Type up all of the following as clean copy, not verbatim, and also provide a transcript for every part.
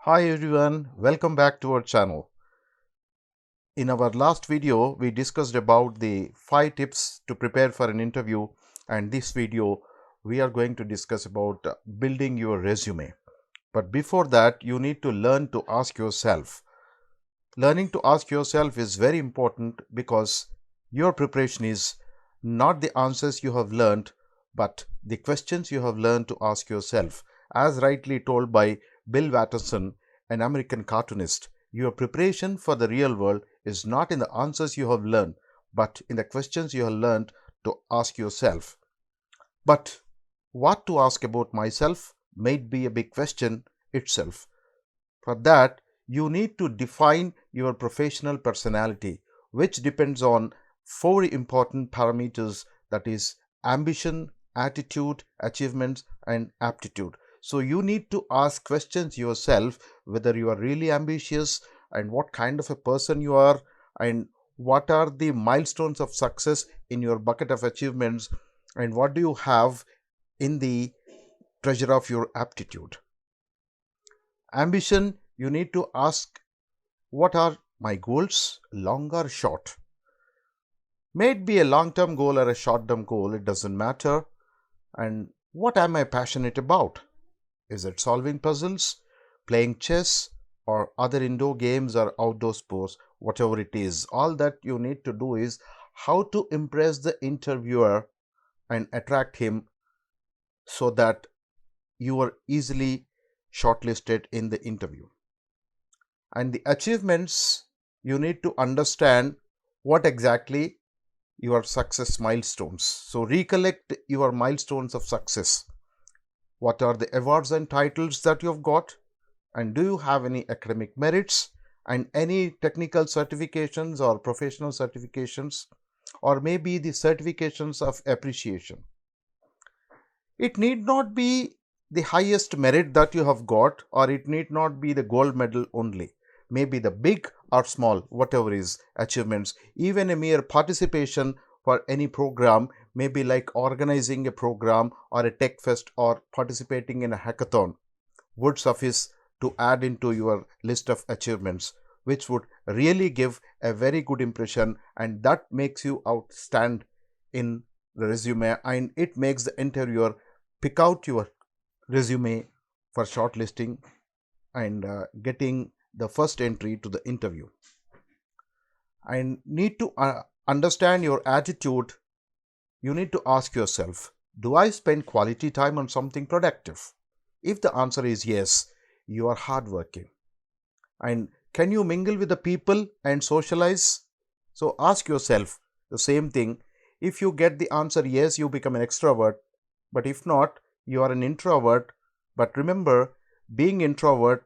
Hi everyone, welcome back to our channel. In our last video, we discussed about the 5 tips to prepare for an interview, and this video we are going to discuss about building your resume. But before that, you need to learn to ask yourself. Learning to ask yourself is very important because your preparation is not the answers you have learned, but the questions you have learned to ask yourself. As rightly told by Bill Watterson, an American cartoonist, your preparation for the real world is not in the answers you have learned, but in the questions you have learned to ask yourself. But what to ask about myself may be a big question itself. For that, you need to define your professional personality, which depends on 4 important parameters, that is, ambition, attitude, achievements, and aptitude. So, you need to ask questions yourself whether you are really ambitious and what kind of a person you are, and what are the milestones of success in your bucket of achievements, and what do you have in the treasure of your aptitude. Ambition, you need to ask, what are my goals, long or short? May it be a long term goal or a short term goal, it doesn't matter. And what am I passionate about? Is it solving puzzles, playing chess, or other indoor games or outdoor sports, whatever it is? All that you need to do is how to impress the interviewer and attract him so that you are easily shortlisted in the interview. And the achievements, you need to understand what exactly your success milestones. So recollect your milestones of success. What are the awards and titles that you have got, and do you have any academic merits and any technical certifications or professional certifications, or maybe the certifications of appreciation. It need not be the highest merit that you have got, or it need not be the gold medal only. Maybe the big or small, whatever is achievements, even a mere participation for any program, maybe like organizing a program or a tech fest or participating in a hackathon, would suffice to add into your list of achievements, which would really give a very good impression, and that makes you outstand in the resume, and it makes the interviewer pick out your resume for shortlisting and getting the first entry to the interview. And need to understand your attitude. You need to ask yourself, do I spend quality time on something productive? If the answer is yes, you are hardworking. And can you mingle with the people and socialize? So ask yourself the same thing. If you get the answer yes, you become an extrovert. But if not, you are an introvert. But remember, being introvert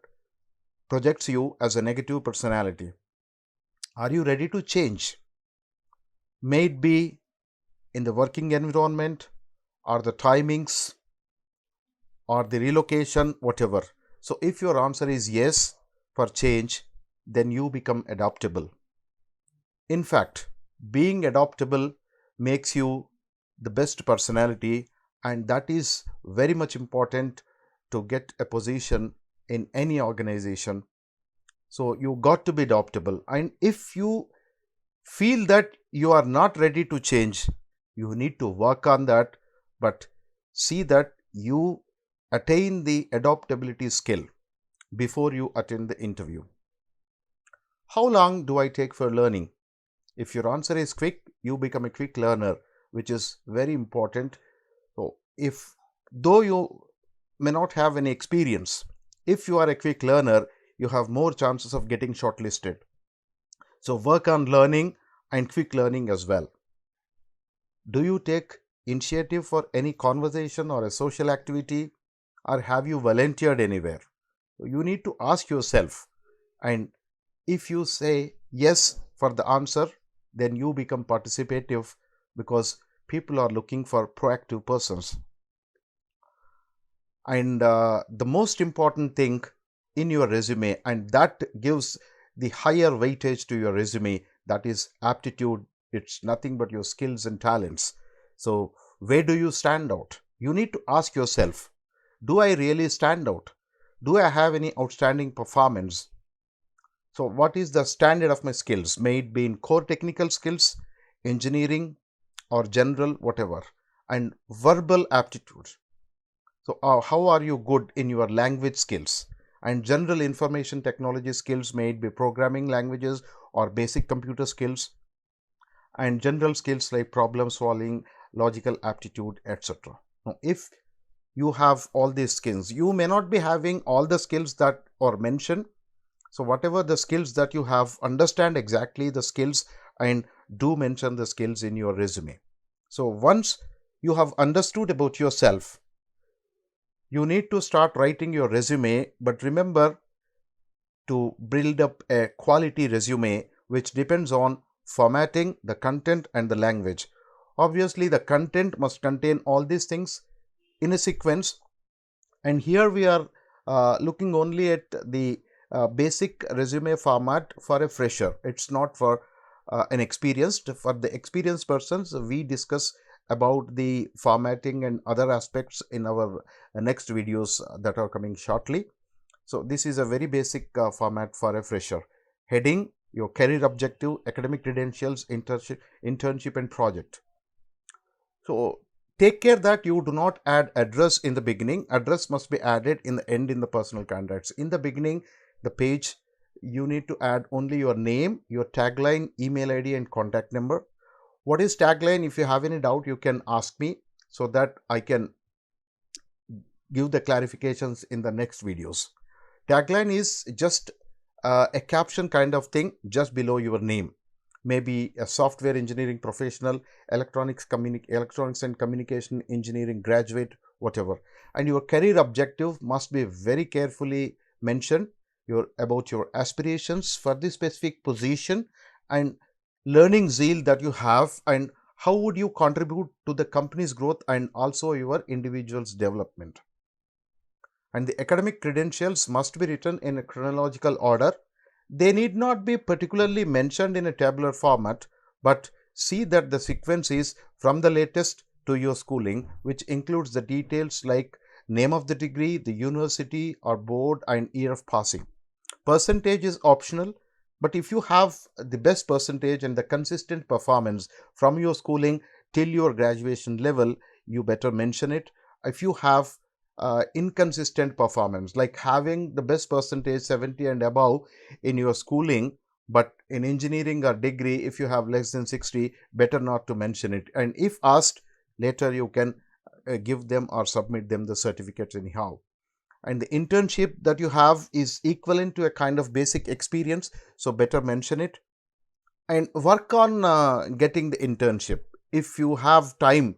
projects you as a negative personality. Are you ready to change? May it be in the working environment, or the timings, or the relocation, whatever. So if your answer is yes for change, then you become adaptable. In fact, being adaptable makes you the best personality, and that is very much important to get a position in any organization. So you got to be adaptable, and if you feel that you are not ready to change, you need to work on that, but see that you attain the adaptability skill before you attend the interview. How long do I take for learning? If your answer is quick, you become a quick learner, which is very important. So if though you may not have any experience, if you are a quick learner, you have more chances of getting shortlisted. So work on learning and quick learning as well. Do you take initiative for any conversation or a social activity, or have you volunteered anywhere? You need to ask yourself, and if you say yes for the answer, then you become participative, because people are looking for proactive persons. And the most important thing in your resume, and that gives the higher weightage to your resume, that is aptitude. It's nothing but your skills and talents. So where do you stand out? You need to ask yourself, do I really stand out? Do I have any outstanding performance? So what is the standard of my skills? May it be in core technical skills, engineering, or general, whatever. And verbal aptitude. So how are you good in your language skills? And general information technology skills, may it be programming languages or basic computer skills, and general skills like problem solving, logical aptitude, etc. Now, if you have all these skills, you may not be having all the skills that are mentioned. So whatever the skills that you have, understand exactly the skills and do mention the skills in your resume. So once you have understood about yourself, you need to start writing your resume, but remember to build up a quality resume which depends on formatting, the content, and the language. Obviously, the content must contain all these things in a sequence, and here we are looking only at the basic resume format for a fresher. It's not for an experienced. For the experienced persons, we discuss about the formatting and other aspects in our next videos that are coming shortly. So this is a very basic format for a fresher. Heading, your career objective, academic credentials, internship and project. So take care that you do not add address in the beginning. Address must be added in the end in the personal contacts. In the beginning, the page, you need to add only your name, your tagline, email ID and contact number. What is tagline? If you have any doubt, you can ask me so that I can give the clarifications in the next videos. Tagline is just a caption kind of thing just below your name. Maybe a software engineering professional, electronics and communication engineering graduate, whatever. And your career objective must be very carefully mentioned, about your aspirations for this specific position and learning zeal that you have, and how would you contribute to the company's growth and also your individual's development. And the academic credentials must be written in a chronological order. They need not be particularly mentioned in a tabular format, but see that the sequence is from the latest to your schooling, which includes the details like name of the degree, the university or board, and year of passing. Percentage is optional, but if you have the best percentage and the consistent performance from your schooling till your graduation level, you better mention it. If you have inconsistent performance, like having the best percentage 70 and above in your schooling, but in engineering or degree, if you have less than 60, better not to mention it. And if asked, later you can give them or submit them the certificates anyhow. And the internship that you have is equivalent to a kind of basic experience, so better mention it. And work on getting the internship. If you have time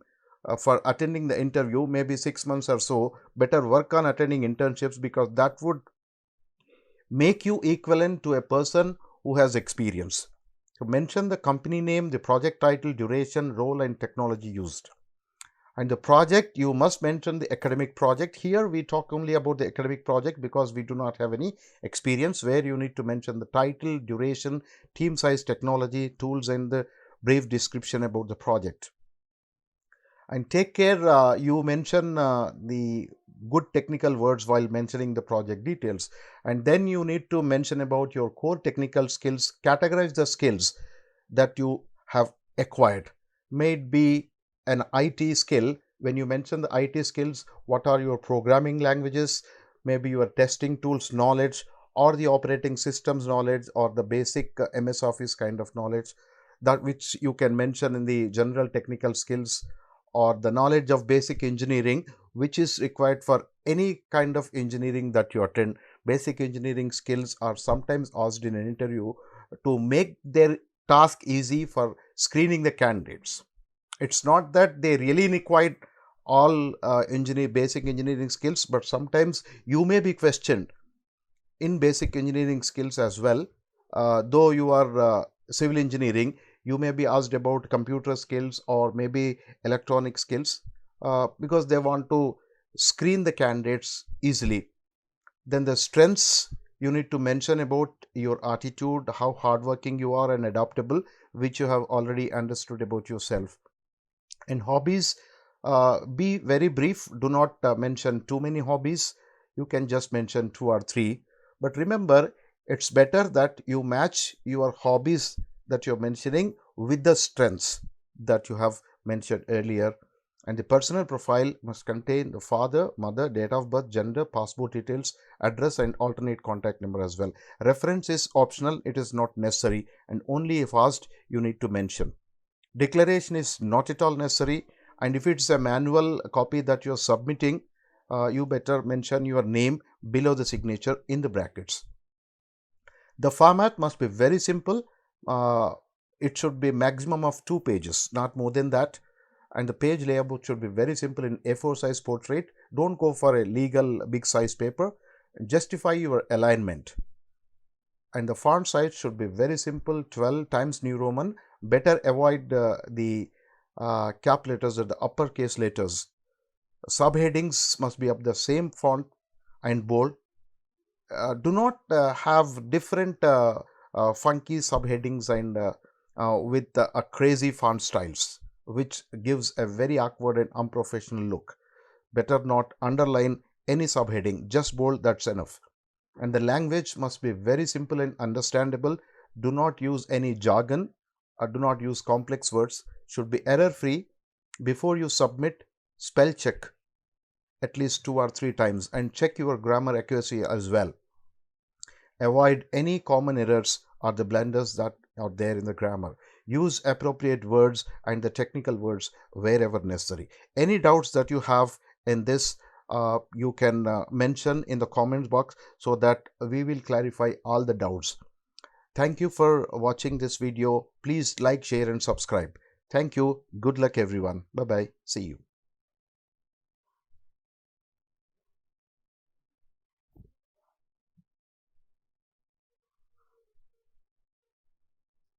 for attending the interview, maybe 6 months or so, better work on attending internships, because that would make you equivalent to a person who has experience. So mention the company name, the project title, duration, role and technology used. And the project, you must mention the academic project. Here we talk only about the academic project because we do not have any experience, where you need to mention the title, duration, team size, technology, tools and the brief description about the project. And take care you mention the good technical words while mentioning the project details. And then you need to mention about your core technical skills, categorize the skills that you have acquired. May it be an IT skill. When you mention the IT skills, what are your programming languages, maybe your testing tools knowledge, or the operating systems knowledge, or the basic MS Office kind of knowledge, that which you can mention in the general technical skills, or the knowledge of basic engineering, which is required for any kind of engineering that you attend. Basic engineering skills are sometimes asked in an interview to make their task easy for screening the candidates. It's not that they really require all basic engineering skills, but sometimes you may be questioned in basic engineering skills as well. Though you are civil engineering, you may be asked about computer skills or maybe electronic skills, because they want to screen the candidates easily. Then the strengths, you need to mention about your attitude, how hardworking you are and adaptable, which you have already understood about yourself. And hobbies, be very brief. Do not mention too many hobbies. you can just mention 2 or 3. But remember, it's better that you match your hobbies that you're mentioning with the strengths that you have mentioned earlier. And the personal profile must contain the father, mother, date of birth, gender, passport details, address, and alternate contact number as well. Reference is optional, it is not necessary, and only if asked you need to mention. Declaration is not at all necessary, and if it's a manual copy that you're submitting, you better mention your name below the signature in the brackets. The format must be very simple. It should be maximum of 2 pages, not more than that. And the page layout should be very simple in A4 size portrait. Don't go for a legal big size paper. Justify your alignment. And the font size should be very simple, 12 times New Roman. Better avoid the cap letters or the uppercase letters. Subheadings must be of the same font and bold. Do not have different funky subheadings and with crazy font styles, which gives a very awkward and unprofessional look. Better not underline any subheading, just bold, that's enough. And the language must be very simple and understandable. Do not use any jargon, do not use complex words, should be error free. Before you submit, spell check at least 2 or 3 times and check your grammar accuracy as well. Avoid any common errors or the blunders that are there in the grammar. Use appropriate words and the technical words wherever necessary. Any doubts that you have in this, you can mention in the comments box so that we will clarify all the doubts. Thank you for watching this video. Please like, share and subscribe. Thank you. Good luck everyone. Bye bye. See you.